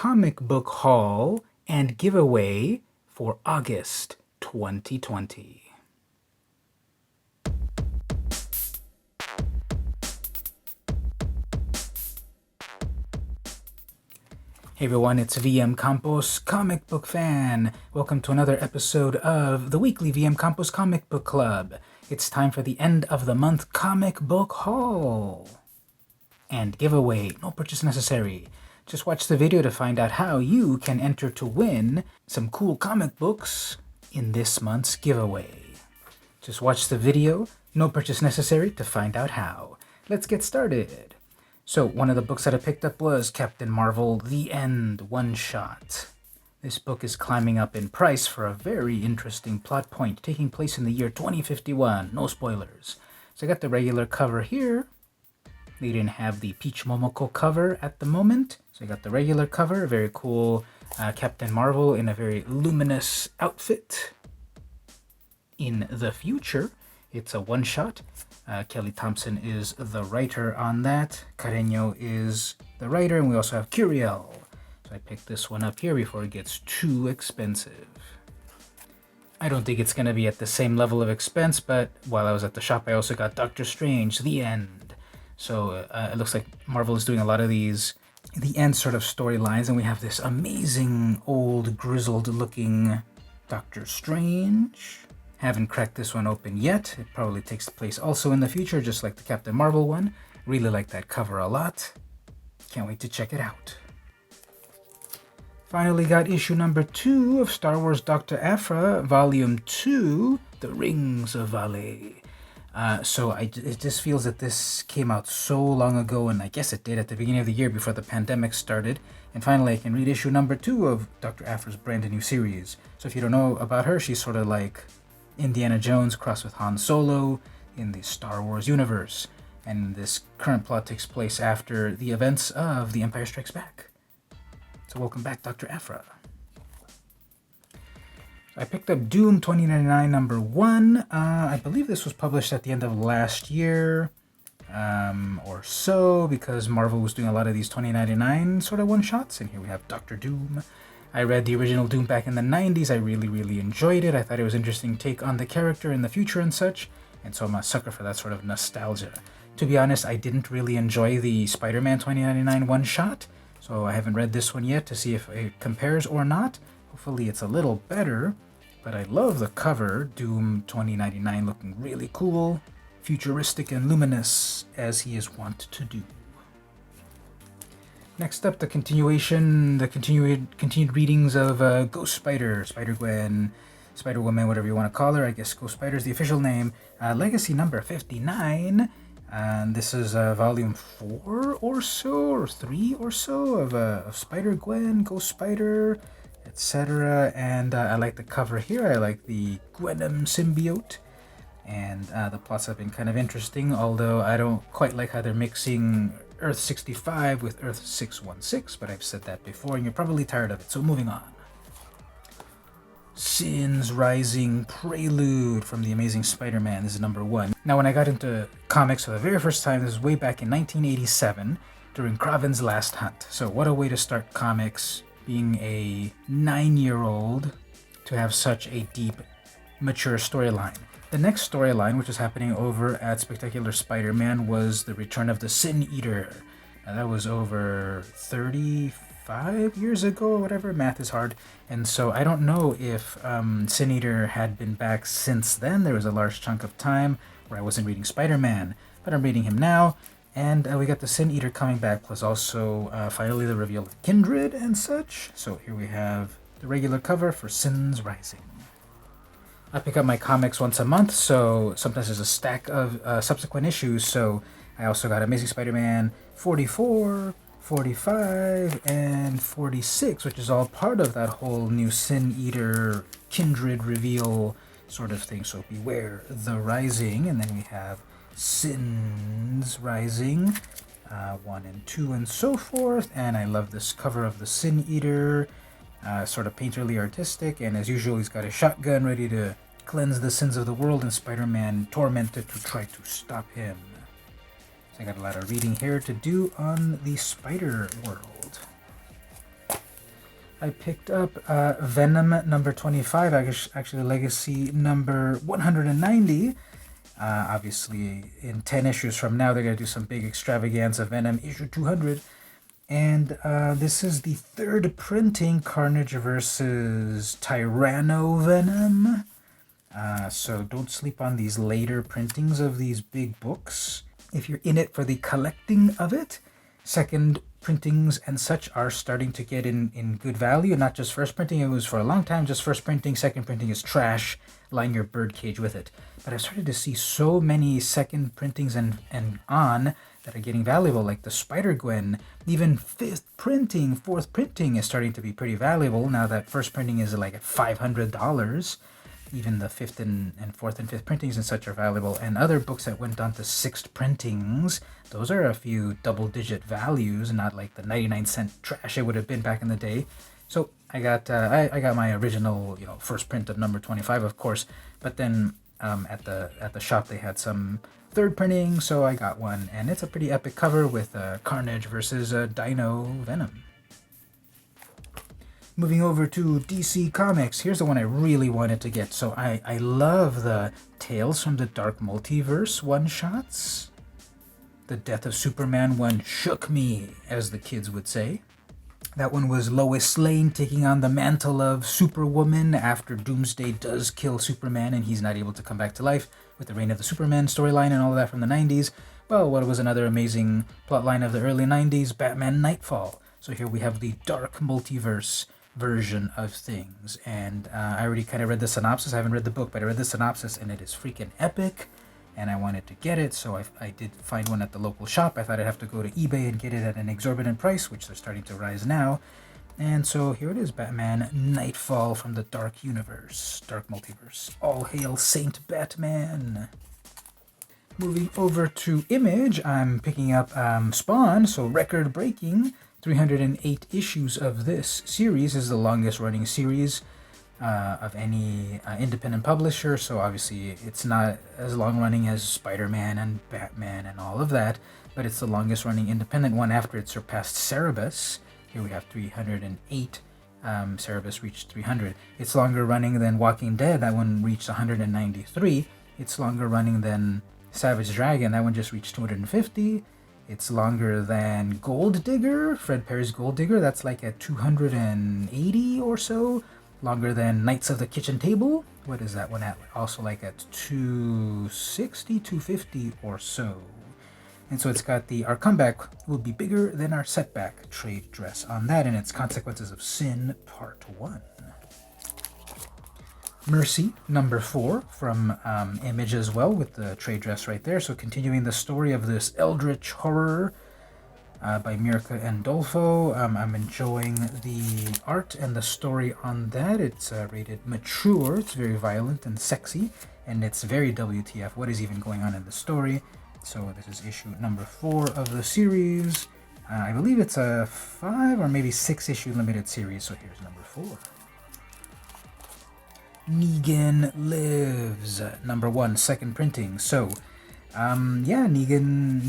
comic book haul and giveaway for August 2020. Hey everyone, it's VM Campos, comic book fan. Welcome to another episode of the weekly VM Campos Comic Book Club. It's time for the end of the month comic book haul and giveaway. No purchase necessary. Just watch the video to find out how you can enter to win some cool comic books in this month's giveaway. Just watch the video, no purchase necessary, to find out how. Let's get started. So one of the books that I picked up was Captain Marvel The End one-shot. This book is climbing up in price for a very interesting plot point taking place in the year 2051. No spoilers. So I got the regular cover here. They didn't have the Peach Momoko cover at the moment. So I got the regular cover, very cool Captain Marvel in a very luminous outfit. In the future, it's a one-shot. Kelly Thompson is the writer on that. Carreño is the writer, and we also have Curiel. So I picked this one up here before it gets too expensive. I don't think it's going to be at the same level of expense, but while I was at the shop, I also got Doctor Strange, The End. So it looks like Marvel is doing a lot of these The End sort of storylines, and we have this amazing, old, grizzled-looking Doctor Strange. Haven't cracked this one open yet. It probably takes place also in the future, just like the Captain Marvel one. Really like that cover a lot. Can't wait to check it out. Finally got issue number 2 of Star Wars Dr. Aphra, Volume 2, The Rings of Valais. It just feels that this came out so long ago, and I guess it did at the beginning of the year before the pandemic started. And finally, I can read issue number 2 of Dr. Aphra's brand new series. So if you don't know about her, she's sort of like Indiana Jones crossed with Han Solo in the Star Wars universe. And this current plot takes place after the events of The Empire Strikes Back. So welcome back, Dr. Aphra. I picked up Doom 2099 number 1. I believe this was published at the end of last year or so, because Marvel was doing a lot of these 2099 sort of one-shots. And here we have Dr. Doom. I read the original Doom back in the 90s. I really enjoyed it. I thought it was an interesting take on the character in the future and such. And so I'm a sucker for that sort of nostalgia. To be honest, I didn't really enjoy the Spider-Man 2099 one-shot. So I haven't read this one yet to see if it compares or not. Hopefully it's a little better. But I love the cover. Doom 2099 looking really cool. Futuristic and luminous, as he is wont to do. Next up, the continued readings of Ghost Spider, Spider-Gwen, Spider-Woman, whatever you want to call her. I guess Ghost Spider is the official name. Legacy number 59. And this is volume 4 or so, or 3 or so of Spider-Gwen, Ghost Spider, etc. And I like the cover here. I like the Gwenom symbiote. And the plots have been kind of interesting, although I don't quite like how they're mixing Earth 65 with Earth 616, but I've said that before, and you're probably tired of it, so moving on. Sin's Rising Prelude from The Amazing Spider-Man. This is number 1. Now, when I got into comics for the very first time, this was way back in 1987, during Kraven's Last Hunt. So what a way to start comics, being a 9-year-old, to have such a deep, mature storyline. The next storyline, which was happening over at Spectacular Spider-Man, was the return of the Sin Eater. Now, that was over 35 years ago or whatever. Math is hard. And so I don't know if Sin Eater had been back since then. There was a large chunk of time where I wasn't reading Spider-Man, but I'm reading him now. And we got the Sin Eater coming back, plus also finally the reveal of Kindred and such. So here we have the regular cover for Sin's Rising. I pick up my comics once a month, so sometimes there's a stack of subsequent issues. So I also got Amazing Spider-Man 44, 45, and 46, which is all part of that whole new Sin Eater Kindred reveal sort of thing. So beware the Rising, and then we have Sin's Rising 1 and 2 and so forth. And I love this cover of the Sin Eater. Sort of painterly artistic, and as usual he's got a shotgun ready to cleanse the sins of the world, and Spider-Man tormented to try to stop him. So I got a lot of reading here to do on the Spider world. I picked up Venom number 25, actually Legacy number 190. Obviously, in 10 issues from now, they're going to do some big extravaganza. Venom issue 200. And this is the third printing, Carnage versus Tyranno Venom. So don't sleep on these later printings of these big books. If you're in it for the collecting of it, second printings and such are starting to get in good value. Not just first printing. It was for a long time just first printing. Second printing is trash. Line your birdcage with it. But I started to see so many second printings and on that are getting valuable, like the Spider-Gwen. Even fourth printing is starting to be pretty valuable now that first printing is like at $500. Even the fifth and fourth and fifth printings and such are valuable. And other books that went on to sixth printings, those are a few double-digit values, not like the 99-cent trash it would have been back in the day. So I got my original, first print of number 25, of course. But then at the shop they had some third printing, so I got one, and it's a pretty epic cover with Carnage versus Dino Venom. Moving over to DC Comics, here's the one I really wanted to get. So I love the Tales from the Dark Multiverse one-shots. The Death of Superman one shook me, as the kids would say. That one was Lois Lane taking on the mantle of Superwoman after Doomsday does kill Superman and he's not able to come back to life, with the Reign of the Superman storyline and all of that from the 90s. Well, what was another amazing plotline of the early 90s? Batman Nightfall. So here we have the Dark Multiverse version of things, and I already kind of read the synopsis. I haven't read the book, but I read the synopsis, and it is freaking epic, and I wanted to get it, so I did find one at the local shop. I thought I'd have to go to eBay and get it at an exorbitant price, which they're starting to rise now, and so here it is, Batman Nightfall from the Dark Universe, Dark Multiverse. All hail Saint Batman! Moving over to Image, I'm picking up Spawn, so record-breaking 308 issues of this series. Is the longest running series of any independent publisher, so obviously it's not as long running as Spider-Man and Batman and all of that, but it's the longest running independent one after it surpassed Cerebus. Here we have 308. Cerebus reached 300. It's longer running than Walking Dead. That one reached 193. It's longer running than Savage Dragon. That one just reached 250. It's longer than Gold Digger, Fred Perry's Gold Digger. That's like at 280 or so. Longer than Knights of the Kitchen Table. What is that one at? Also like at 260, 250 or so. And so it's got our comeback will be bigger than our setback trade dress on that, and its Consequences of Sin Part 1. Mercy, number 4, from Image as well, with the trade dress right there. So continuing the story of this eldritch horror by Mirka Andolfo. I'm enjoying the art and the story on that. It's rated mature. It's very violent and sexy, and it's very WTF. What is even going on in the story? So this is issue number 4 of the series. I believe it's a 5 or maybe 6 issue limited series. So here's number 4. Negan Lives, number 1, second printing. So, Negan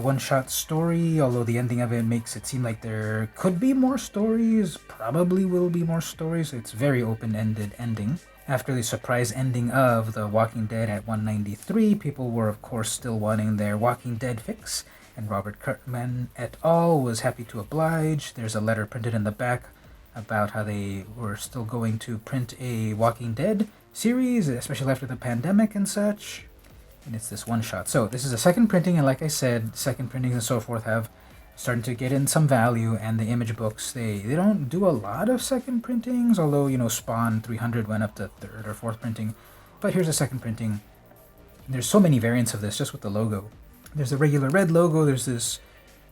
one-shot story, although the ending of it makes it seem like there could be more stories, probably will be more stories. It's very open-ended ending. After the surprise ending of The Walking Dead at 193, people were, of course, still wanting their Walking Dead fix, and Robert Kirkman et al. Was happy to oblige. There's a letter printed in the back about how they were still going to print a Walking Dead series, especially after the pandemic and such. And it's this one-shot. So this is a second printing, and like I said, second printings and so forth have started to get in some value, and the Image books, they don't do a lot of second printings, although, Spawn 300 went up to third or fourth printing. But here's a second printing. There's so many variants of this, just with the logo. There's the regular red logo, there's this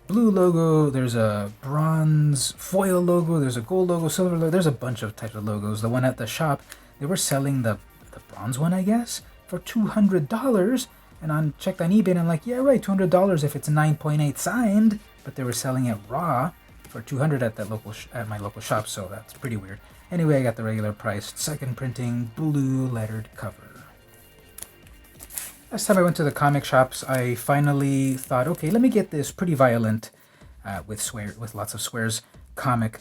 blue logo, there's a bronze foil logo, there's a gold logo, silver logo, there's a bunch of types of logos. The one at the shop, they were selling the bronze one, I guess, for $200, and checked on eBay, and I'm like, yeah, right, $200 if it's 9.8 signed, but they were selling it raw for $200 at my local shop, so that's pretty weird. Anyway, I got the regular priced second printing blue lettered cover. Last time I went to the comic shops, I finally thought, okay, let me get this pretty violent, with lots of swears, comic.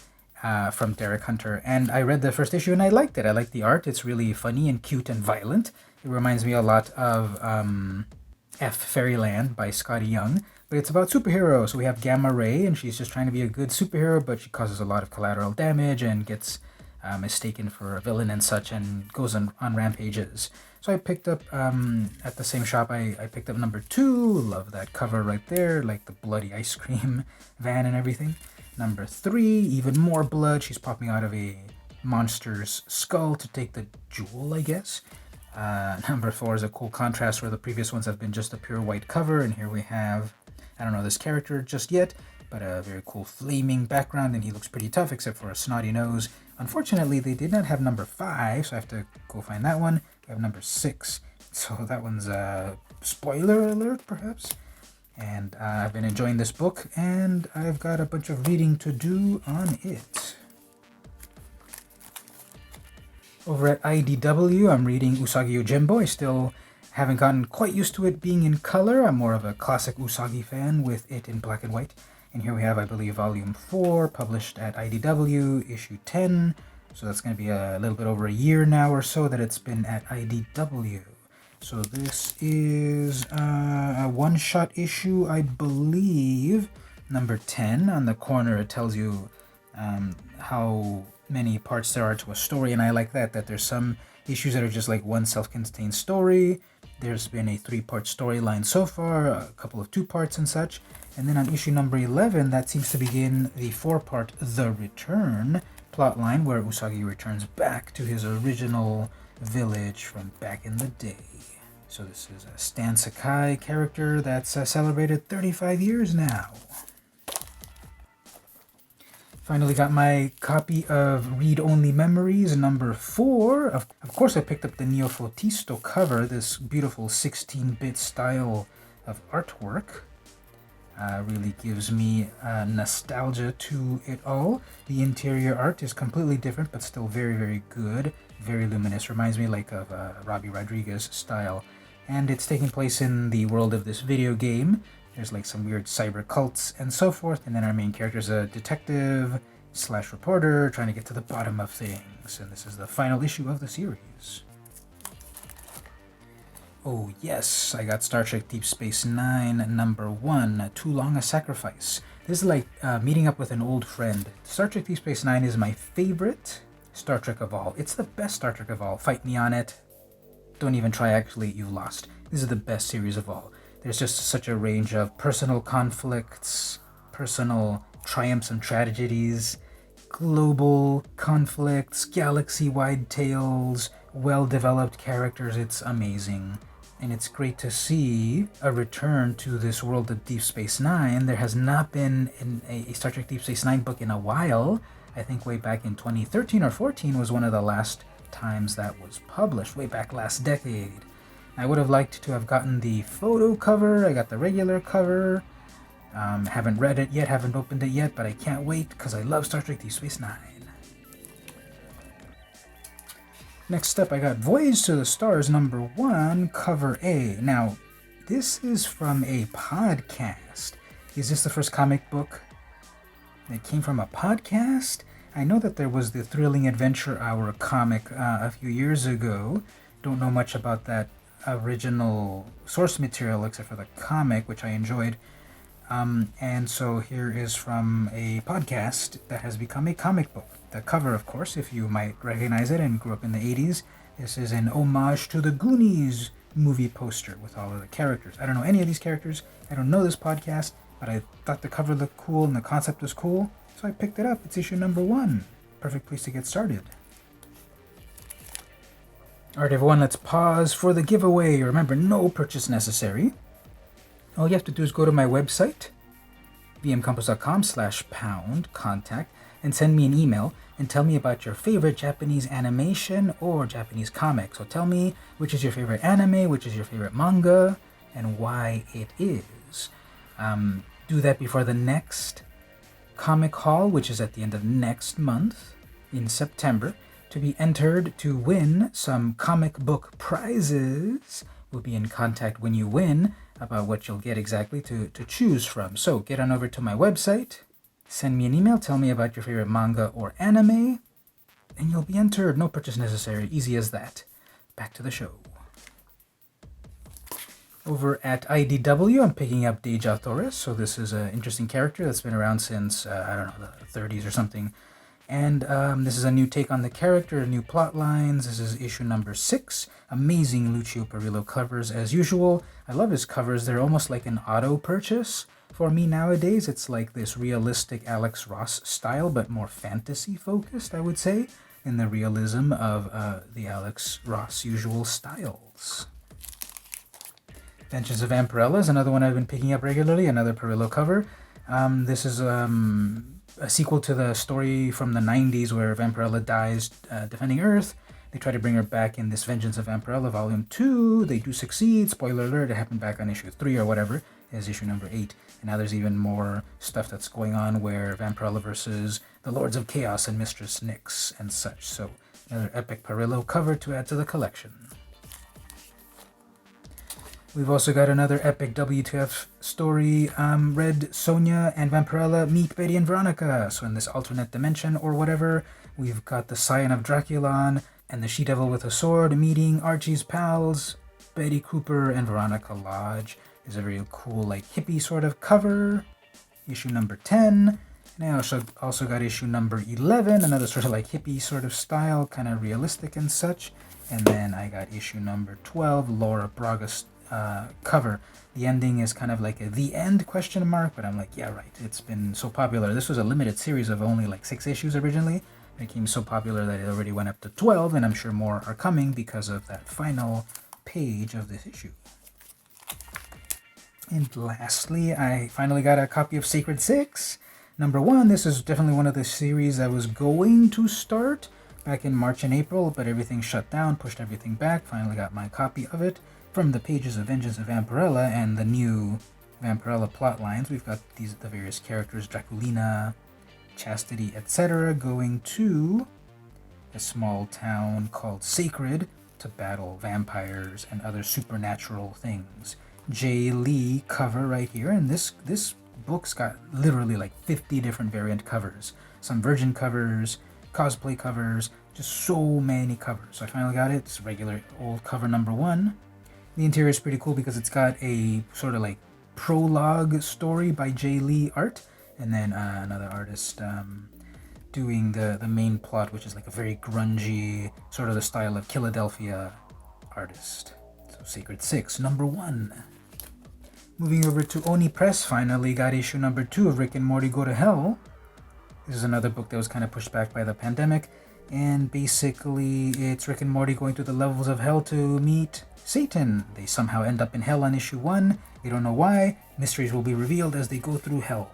from Derek Hunter. And I read the first issue and I liked it. I like the art. It's really funny and cute and violent. It reminds me a lot of F Fairyland by Scotty Young. But it's about superheroes. So we have Gamma Ray, and she's just trying to be a good superhero, but she causes a lot of collateral damage and gets mistaken for a villain and such, and goes on rampages. So I picked up, at the same shop, I picked up number 2. Love that cover right there, like the bloody ice cream van and everything. Number 3, even more blood. She's popping out of a monster's skull to take the jewel, I guess. Number 4 is a cool contrast where the previous ones have been just a pure white cover, and here we have, I don't know this character just yet, but a very cool flaming background, and he looks pretty tough except for a snotty nose. Unfortunately, they did not have number 5, so I have to go find that one. We have number 6, so that one's a spoiler alert, perhaps. And I've been enjoying this book, and I've got a bunch of reading to do on it. Over at IDW, I'm reading Usagi Yojimbo. I still haven't gotten quite used to it being in color. I'm more of a classic Usagi fan with it in black and white. And here we have, I believe, Volume 4, published at IDW, Issue 10. So that's going to be a little bit over a year now or so that it's been at IDW. So this is a one-shot issue, I believe, number 10. On the corner, it tells you how many parts there are to a story, and I like that there's some issues that are just like one self-contained story. There's been a 3-part storyline so far, a couple of 2 parts and such. And then on issue number 11, that seems to begin the 4-part The Return plotline, where Usagi returns back to his original village from back in the day. So this is a Stan Sakai character that's celebrated 35 years now. Finally got my copy of Read Only Memories, number 4. Of course, I picked up the Neofotisto cover, this beautiful 16-bit style of artwork. Really gives me nostalgia to it all. The interior art is completely different, but still very, very good. Very luminous. Reminds me like of Robbie Rodriguez style. And it's taking place in the world of this video game. There's like some weird cyber cults and so forth. And then our main character is a detective / reporter trying to get to the bottom of things. And this is the final issue of the series. Oh yes, I got Star Trek Deep Space Nine, number 1, Too Long a Sacrifice. This is like meeting up with an old friend. Star Trek Deep Space Nine is my favorite Star Trek of all. It's the best Star Trek of all. Fight me on it. Don't even try, actually, you've lost. This is the best series of all. There's just such a range of personal conflicts, personal triumphs and tragedies, global conflicts, galaxy-wide tales, well-developed characters. It's amazing. And it's great to see a return to this world of Deep Space Nine. There has not been a Star Trek Deep Space Nine book in a while. I think way back in 2013 or 14 was one of the last times that was published, way back last decade. I would have liked to have gotten the photo cover. I got the regular cover. Haven't read it yet, haven't opened it yet, but I can't wait because I love Star Trek Deep Space Nine. Next up, I got Voyage to the Stars, number 1, cover A. Now, this is from a podcast. Is this the first comic book that came from a podcast? I know that there was the Thrilling Adventure Hour comic a few years ago. Don't know much about that original source material except for the comic, which I enjoyed. And so here is from a podcast that has become a comic book. The cover, of course, if you might recognize it and grew up in the 80s, this is an homage to the Goonies movie poster with all of the characters. I don't know any of these characters. I don't know this podcast, but I thought the cover looked cool and the concept was cool, so I picked it up. It's issue number 1. Perfect place to get started. Alright everyone, let's pause for the giveaway. Remember, no purchase necessary. All you have to do is go to my website, vmcampus.com/contact, and send me an email and tell me about your favorite Japanese animation or Japanese comic. So tell me which is your favorite anime, which is your favorite manga, and why it is. Do that before the next comic haul, which is at the end of next month in September, to be entered to win some comic book prizes. We'll be in contact when you win about what you'll get exactly to choose from. So get on over to my website, Send me an email, tell me about your favorite manga or anime, and you'll be entered. No purchase necessary. Easy as that. Back to the show. Over at IDW, I'm picking up Deja Torres. So this is an interesting character that's been around since, the 30s or something. And this is a new take on the character, new plot lines. This is issue number 6. Amazing Lucio Perillo covers as usual. I love his covers. They're almost like an auto purchase. For me nowadays, it's like this realistic Alex Ross style, but more fantasy focused, I would say, in the realism of the Alex Ross usual styles. Vengeance of Vampirella is another one I've been picking up regularly, another Perillo cover. This is a sequel to the story from the 90s where Vampirella dies defending Earth. They try to bring her back in this Vengeance of Vampirella Volume 2. They do succeed. Spoiler alert, it happened back on issue 3 or whatever, as issue number 8. And now there's even more stuff that's going on where Vampirella versus the Lords of Chaos and Mistress Nyx and such. So another epic Perillo cover to add to the collection. We've also got another epic WTF story, Red Sonja and Vampirella meet Betty and Veronica. So in this alternate dimension or whatever, we've got the Scion of Draculon and the She-Devil with a Sword meeting Archie's pals, Betty Cooper and Veronica Lodge. Is a very cool, like, hippie sort of cover. Issue number 10. And I also got issue number 11, another sort of like hippie sort of style, kind of realistic and such. And then I got issue number 12, Laura Braga's cover. The ending is kind of like a the end question mark, but I'm like, yeah, right. It's been so popular. This was a limited series of only like 6 issues originally. It became so popular that it already went up to 12, and I'm sure more are coming because of that final page of this issue. And lastly, I finally got a copy of Sacred 6. Number 1, this is definitely one of the series I was going to start back in March and April, but everything shut down, pushed everything back. Finally got my copy of it from the pages of Vengeance of Vampirella and the new Vampirella plot lines. We've got the various characters, Draculina, Chastity, etc., going to a small town called Sacred to battle vampires and other supernatural things. J. Lee cover right here, and this book's got literally like 50 different variant covers. Some virgin covers, cosplay covers, just so many covers. So I finally got it. It's regular old cover number 1. The interior is pretty cool because it's got a sort of like prologue story by J. Lee art, and then another artist doing the main plot, which is like a very grungy, sort of the style of Philadelphia artist. So Sacred 6, number 1. Moving over to Oni Press, finally got issue number 2 of Rick and Morty Go to Hell. This is another book that was kind of pushed back by the pandemic, and basically it's Rick and Morty going through the levels of hell to meet Satan. They somehow end up in hell on issue 1. We don't know why. Mysteries will be revealed as they go through hell.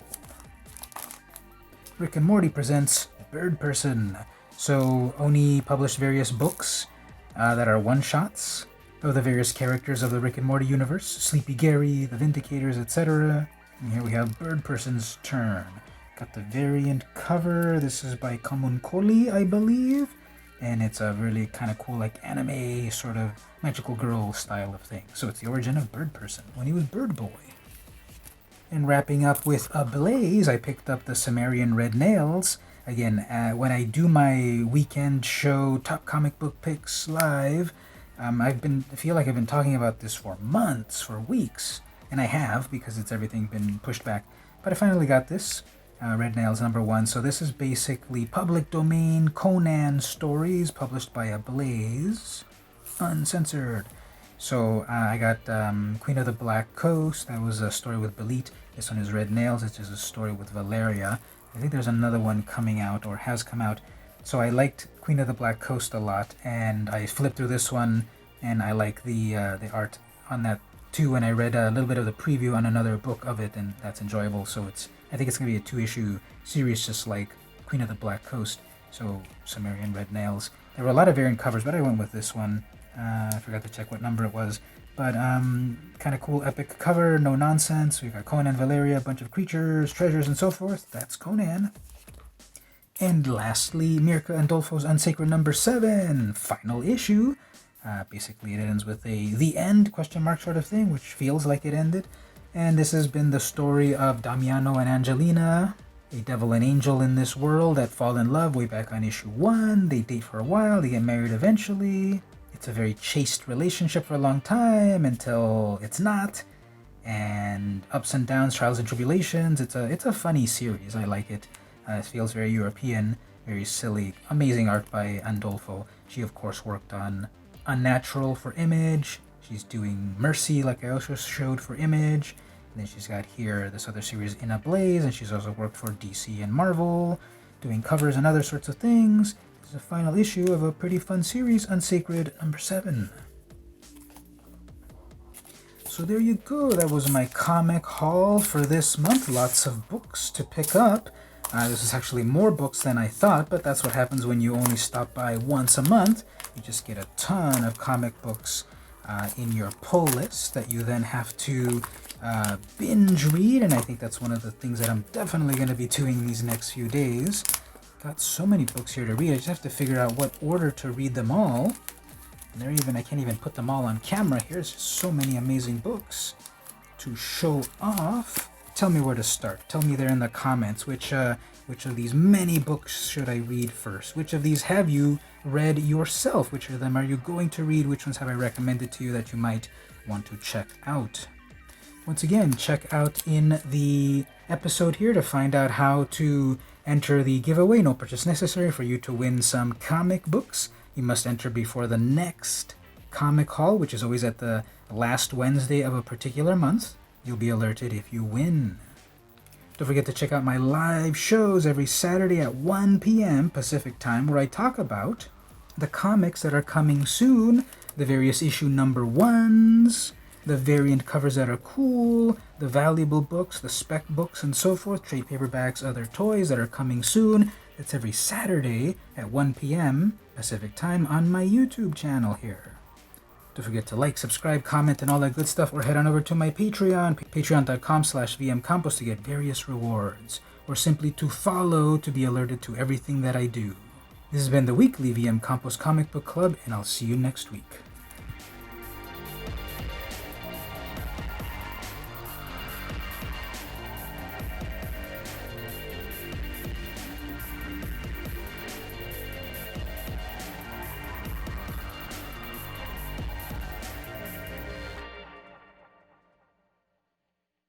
Rick and Morty presents Bird Person. So Oni published various books that are one-shots of the various characters of the Rick and Morty universe. Sleepy Gary, the Vindicators, etc. And here we have Bird Person's turn. Got the variant cover. This is by Kamunkoli, I believe. And it's a really kind of cool, like, anime sort of magical girl style of thing. So it's the origin of Bird Person, when he was Bird Boy. And wrapping up with Ablaze, I picked up the Sumerian Red Nails. Again, when I do my weekend show, Top Comic Book Picks Live, I feel like I've been talking about this for months, for weeks. And I have, because it's everything been pushed back. But I finally got this. Red Nails number 1. So this is basically public domain Conan stories published by Ablaze, uncensored. So I got Queen of the Black Coast. That was a story with Belit. This one is Red Nails, which is a story with Valeria. I think there's another one coming out or has come out. So I liked Queen of the Black Coast a lot, and I flipped through this one, and I like the art on that too. And I read a little bit of the preview on another book of it, and that's enjoyable. So I think it's going to be a 2-issue series, just like Queen of the Black Coast. So Sumerian Red Nails. There were a lot of variant covers, but I went with this one. I forgot to check what number it was. But kind of cool, epic cover, no nonsense. We've got Conan, Valeria, a bunch of creatures, treasures, and so forth. That's Conan. And lastly, Mirka Andolfo's Unsacred number 7, final issue. Basically, it ends with a the end question mark sort of thing, which feels like it ended. And this has been the story of Damiano and Angelina a devil and angel in this world that fall in love way back on issue 1. They date for a while, they get married eventually. It's a very chaste relationship for a long time until it's not. And ups and downs, trials and tribulations. It's a funny series. I like it. It feels very European, very silly. Amazing art by Andolfo. She, of course, worked on Unnatural for Image. She's doing Mercy, like I also showed, for Image. And then she's got here this other series in Ablaze, and she's also worked for DC and Marvel, doing covers and other sorts of things. This is a final issue of a pretty fun series, Unsacred number 7. So there you go, that was my comic haul for this month. Lots of books to pick up. This is actually more books than I thought, but that's what happens when you only stop by once a month. You just get a ton of comic books in your pull list that you then have to binge read, and I think that's one of the things that I'm definitely going to be doing these next few days. Got so many books here to read, I just have to figure out what order to read them all. And I can't even put them all on camera. Here's just so many amazing books to show off. Tell me where to start. Tell me there in the comments which of these many books should I read first? Which of these have you read yourself? Which of them are you going to read? Which ones have I recommended to you that you might want to check out? Once again, check out in the episode here to find out how to enter the giveaway. No purchase necessary for you to win some comic books. You must enter before the next comic haul, which is always at the last Wednesday of a particular month. You'll be alerted if you win. Don't forget to check out my live shows every Saturday at 1 p.m. Pacific Time, where I talk about the comics that are coming soon, the various issue number 1s, the variant covers that are cool, the valuable books, the spec books, and so forth, trade paperbacks, other toys that are coming soon. It's every Saturday at 1 p.m. Pacific Time on my YouTube channel here. Don't forget to like, subscribe, comment, and all that good stuff, or head on over to my Patreon, patreon.com/vmcampos to get various rewards, or simply to follow to be alerted to everything that I do. This has been the weekly VM Campos Comic Book Club, and I'll see you next week.